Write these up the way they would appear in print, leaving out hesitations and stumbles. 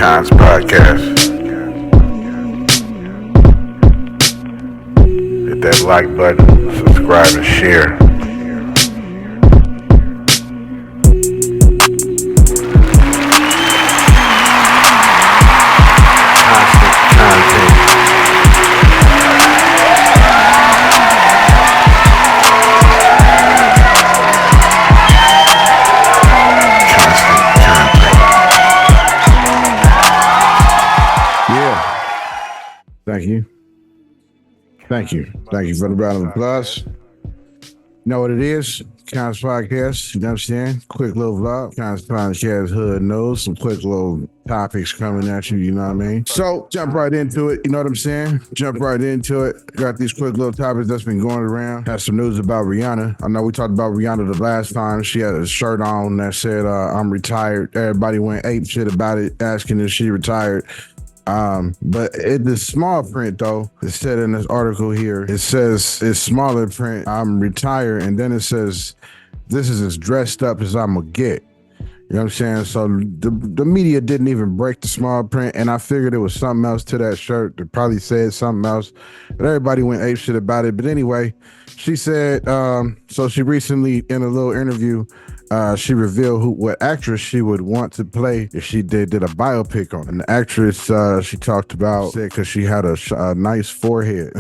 Kons Podcast. Hit that like button, subscribe and share. Thank you for the round of applause. You know what it is? Kons Podcast, you know what I'm saying? Quick little vlog. Kons Podcast hood knows some quick little topics coming at you, you know what I mean? So jump right into it, you know what I'm saying? Jump right into it. Got these quick little topics that's been going around. Got some news about Rihanna. I know we talked about Rihanna the last time. She had a shirt on that said, I'm retired. Everybody went ape shit about it, asking if she retired. But the small print though, it said in this article here, it says it's smaller print, I'm retired, and then it says this is as dressed up as I'm gonna get. You know what I'm saying? So the media didn't even break the small print, and I figured it was something else to that shirt. They probably said something else, but everybody went ape shit about it. But anyway, she said, so she recently in a little interview, she revealed what actress she would want to play if she did a biopic on. And the actress she talked about said because she had a nice forehead,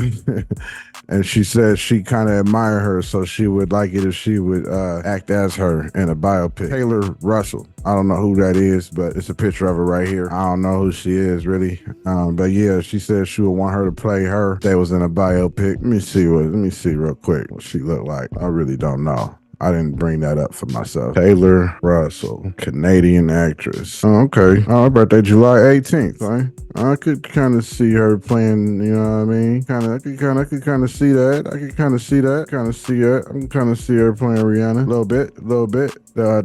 and she said she kind of admired her, so she would like it if she would act as her in a biopic. Taylor Russell. I don't know who that is, but it's a picture of her right here. I don't know who she is really, but yeah, she said she would want her to play her if they was in a biopic. Let me see real quick what she looked like. I really don't know. I didn't bring that up for myself. Taylor Russell, Canadian actress. Oh, okay. Oh, her birthday July 18th. Right? I could kind of see her playing, you know what I mean? I could kind of see that. I could kind of see that. I can kind of see her playing Rihanna a little bit.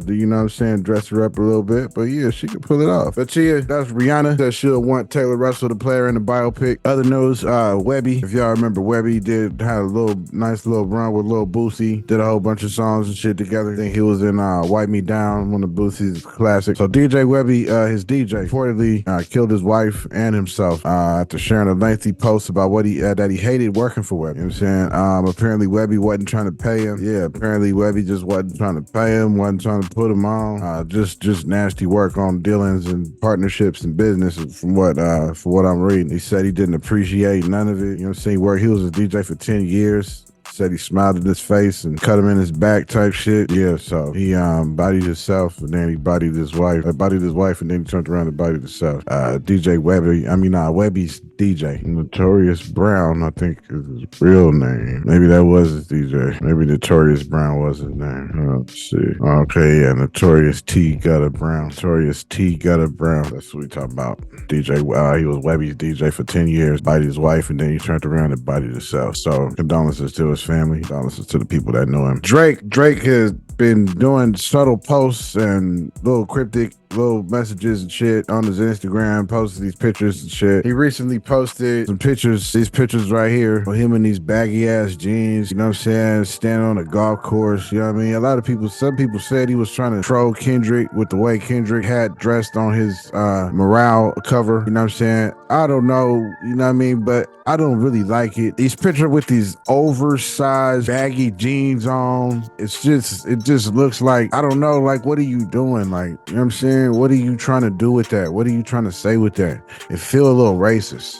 You know what I'm saying? Dress her up a little bit. But yeah, she could pull it off. But yeah, that's Rihanna. That she'll want Taylor Russell to play her in the biopic. Other news, Webbie. If y'all remember, Webbie had a nice little run with Lil Boosie. Did a whole bunch of songs and shit together. I think he was in Wipe Me Down, one of Boosie's classics. So DJ Webbie, his DJ, reportedly killed his wife and himself after sharing a lengthy post about what that he hated working for Webbie. You know what I'm saying? Apparently Webbie wasn't trying to pay him. Yeah, apparently Webbie just wasn't trying to pay him, wasn't trying to put him on. Just nasty work on dealings and partnerships and business from what I'm reading. He said he didn't appreciate none of it. You know what I'm saying? He was a DJ for 10 years. Said he smiled in his face and cut him in his back type shit. Yeah, so he bodied himself and then he bodied his wife. And then he turned around and bodied himself. DJ Webbie, Webbie's DJ. Notorious Brown, I think is his real name. Maybe that was his DJ. Maybe Notorious Brown was his name. Let's see. Okay, yeah, Notorious T. Gutter Brown. That's what we talking about. DJ, he was Webbie's DJ for 10 years, bodied his wife, and then he turned around and bodied himself. So condolences to his family, condolences to the people that know him. Drake has been doing subtle posts and little cryptic little messages and shit on his Instagram, posted these pictures and shit. He recently posted some pictures, these pictures right here, of him in these baggy ass jeans, you know what I'm saying, standing on a golf course, you know what I mean? Some people said he was trying to troll Kendrick with the way Kendrick had dressed on his morale cover, you know what I'm saying? I don't know, you know what I mean? But I don't really like it. These pictures with these oversized baggy jeans on, it just looks like, I don't know, like, what are you doing? Like, you know what I'm saying? What are you trying to do with that? What are you trying to say with that? It feel a little racist.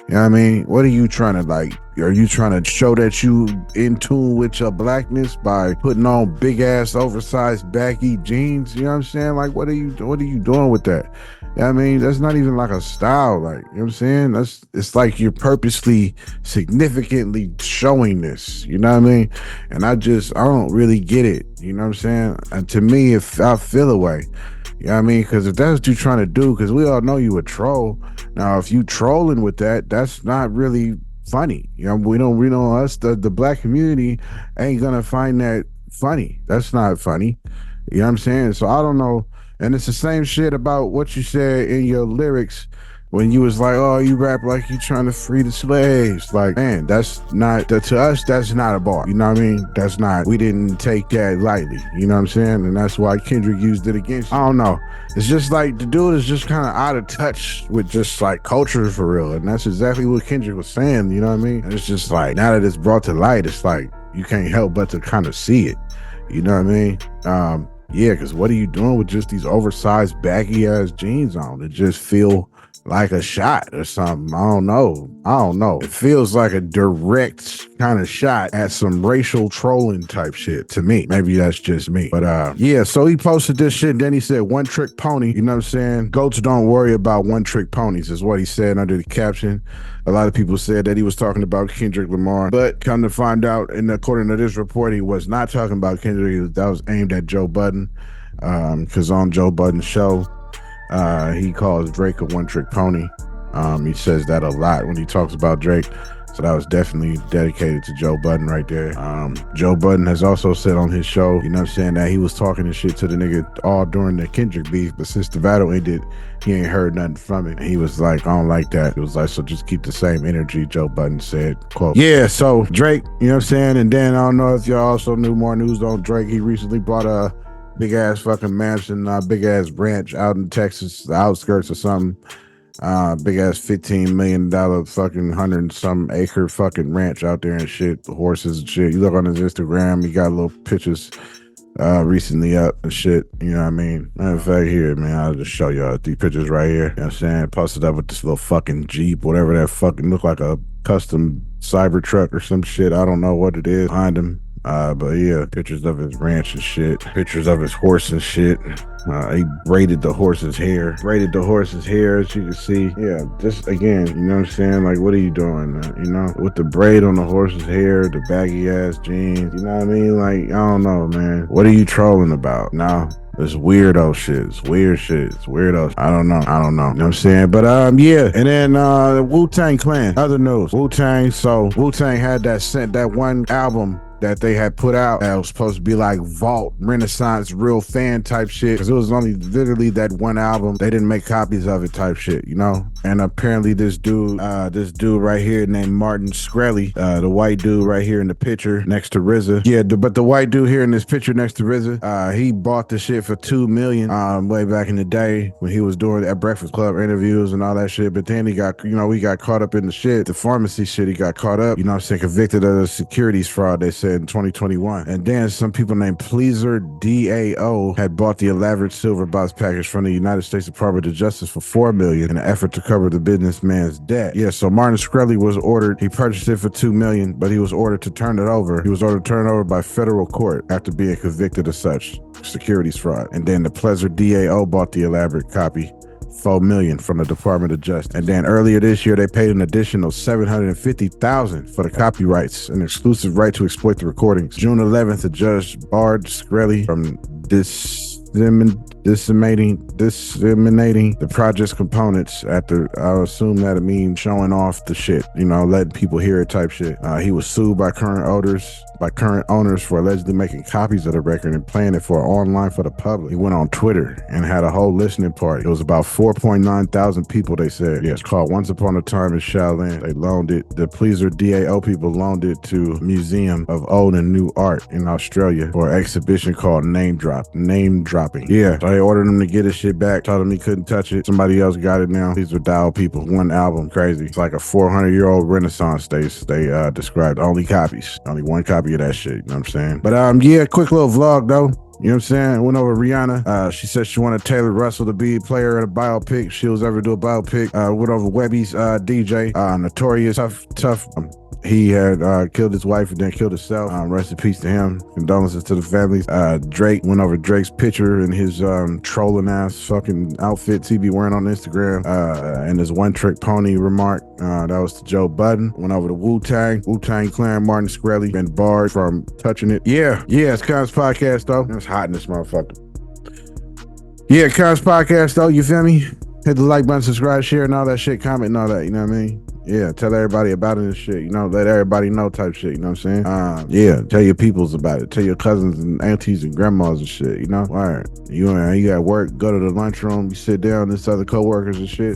You know what I mean? What are you trying to like? Are you trying to show that you in tune with your blackness by putting on big ass oversized baggy jeans? You know what I'm saying? Like, what are you doing with that? You know what I mean? That's not even like a style, like, you know what I'm saying? It's like you're purposely significantly showing this, you know what I mean? And I don't really get it, you know what I'm saying? And to me, I feel away. You know what I mean? Because if that's what you're trying to do, because we all know you a troll. Now, if you trolling with that, that's not really funny. You know, we know us, the black community ain't gonna find that funny. That's not funny. You know what I'm saying? So I don't know. And it's the same shit about what you said in your lyrics when you was like, oh, you rap like you trying to free the slaves. Like, man, that's not, to us, that's not a bar. You know what I mean? That's not, we didn't take that lightly. You know what I'm saying? And that's why Kendrick used it against you. I don't know. It's just like, the dude is just kind of out of touch with just like culture for real. And that's exactly what Kendrick was saying. You know what I mean? And it's just like, now that it's brought to light, it's like, you can't help but to kind of see it. You know what I mean? Yeah, because what are you doing with just these oversized baggy ass jeans on that just feel like a shot or something? I don't know. It feels like a direct kind of shot at some racial trolling type shit to me. Maybe that's just me. But yeah, so he posted this shit and then he said, one trick pony. You know what I'm saying? Goats don't worry about one trick ponies is what he said under the caption. A lot of people said that he was talking about Kendrick Lamar, but come to find out, and according to this report, he was not talking about Kendrick. That was aimed at Joe Budden, because on Joe Budden's show, he calls Drake a one-trick pony. He says that a lot when he talks about Drake. So that was definitely dedicated to Joe Budden right there. Joe Budden has also said on his show, you know what I'm saying, that he was talking and shit to the nigga all during the Kendrick beef, but since the battle ended, he ain't heard nothing from it. And he was like, I don't like that. It was like, so just keep the same energy, Joe Budden said, quote. Yeah, so Drake, you know what I'm saying? And then I don't know if y'all also knew more news on Drake. He recently bought a big ass fucking mansion, big ass ranch out in Texas, the outskirts or something. Big ass $15 million fucking 100-some acre fucking ranch out there and shit, the horses and shit. You look on his Instagram, he got little pictures recently up and shit. You know what I mean? Matter of fact, here, man, I'll just show y'all these pictures right here. You know what I'm saying? Posted up with this little fucking Jeep, whatever that fucking look like, a custom cyber truck or some shit. I don't know what it is behind him. But yeah, pictures of his ranch and shit, pictures of his horse and shit. He braided the horse's hair, as you can see. Yeah, just again, you know what I'm saying? Like, what are you doing? You know, with the braid on the horse's hair, the baggy ass jeans, you know what I mean? Like, I don't know, man. What are you trolling about? No. It's weirdo shit. It's weird shit. It's weirdo. I don't know. You know what I'm saying? But yeah. And then the Wu-Tang Clan. Other news. Wu-Tang. So Wu-Tang had that one album that they had put out that was supposed to be like vault, Renaissance, real fan type shit. Because it was only literally that one album. They didn't make copies of it type shit, you know? And apparently this dude right here named Martin Shkreli, the white dude right here in the picture next to RZA. Yeah, but the white dude here in this picture next to RZA, he bought the shit for $2 million way back in the day when he was doing at Breakfast Club interviews and all that shit. But then he got caught up in the shit, the pharmacy shit. He got caught up, you know what I'm saying, convicted of the securities fraud, they said, in 2021. And then some people named Pleaser DAO had bought the elaborate silver box package from the United States Department of Justice for $4 million in an effort to cover the businessman's debt. Yeah, so Martin Shkreli was ordered, he purchased it for $2 million, but he was ordered to turn it over. He was ordered to turn it over by federal court after being convicted of such securities fraud. And then the Pleaser DAO bought the elaborate copy, $4 million from the Department of Justice. And then earlier this year, they paid an additional $750,000 for the copyrights, an exclusive right to exploit the recordings. June 11th, a judge barred Shkreli from disseminating the project's components after, I assume that it means showing off the shit, you know, letting people hear it type shit. He was sued by current owners for allegedly making copies of the record and playing it online for the public. He went on Twitter and had a whole listening party. It was about 4.9 thousand people, they said. Yeah, it's called Once Upon a Time in Shaolin. They loaned it, the Pleaser DAO people loaned it to Museum of Old and New Art in Australia for an exhibition called Name Dropping. Yeah, so they ordered him to get his shit back, told him he couldn't touch it. Somebody else got it now. These are DAO people. One album, crazy. It's like a 400-year-old Renaissance. They described only one copy of that shit, you know what I'm saying? But yeah, quick little vlog though. You know what I'm saying? Went over Rihanna. She said she wanted Taylor Russell to be a player in a biopic. She was ever do a biopic. Went over Webbie's DJ. Notorious tough. He had killed his wife and then killed himself. Rest in peace to him. Condolences to the families. Drake went over Drake's picture and his trolling ass fucking outfits he be wearing on Instagram. And his one trick pony remark. That was to Joe Budden. Went over to Wu-Tang Clan, Martin Shkreli, been barred from touching it. Yeah, it's Kons Podcast though. It's hot in this motherfucker. Yeah, Kons Podcast though, you feel me? Hit the like button, subscribe, share, and all that shit, comment and all that, you know what I mean? Yeah, tell everybody about it and shit. Let everybody know type shit. You know what I'm saying? Yeah, tell your peoples about it. Tell your cousins and aunties and grandmas and shit. All right. You at work, go to the lunchroom, you sit down, this other coworkers and shit.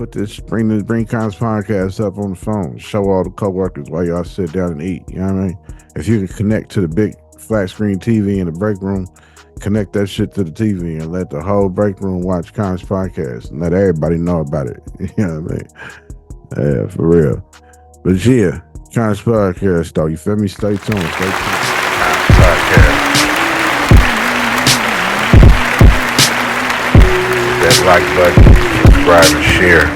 Bring Kons Podcast up on the phone. Show all the coworkers while y'all sit down and eat. You know what I mean? If you can connect to the big flat screen TV in the break room, connect that shit to the TV and let the whole break room watch Kons Podcast and let everybody know about it. You know what I mean? Yeah, for real. But yeah, Kons Podcast though. You feel me? Stay tuned. Podcast. That like button, subscribe and share.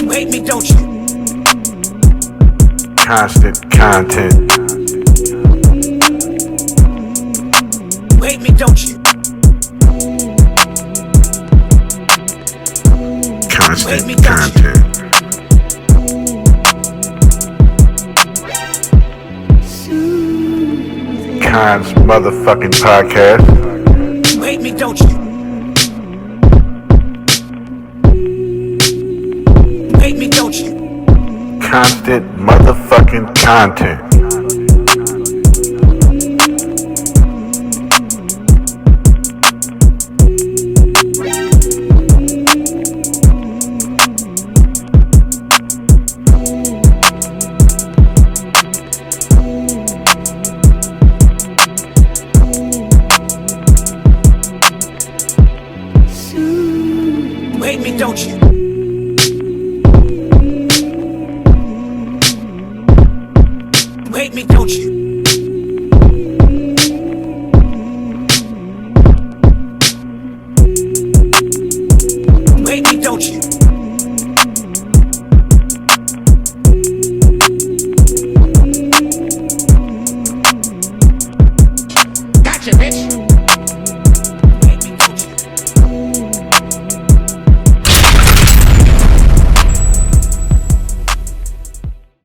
You hate me, don't you? Constant content. You hate me, don't you? Constant content. Kons motherfucking podcast. You hate me, don't you? You hate me, don't you? Constant motherfucking content. You hate me, don't you? You hate me, don't you? You hate me, don't you?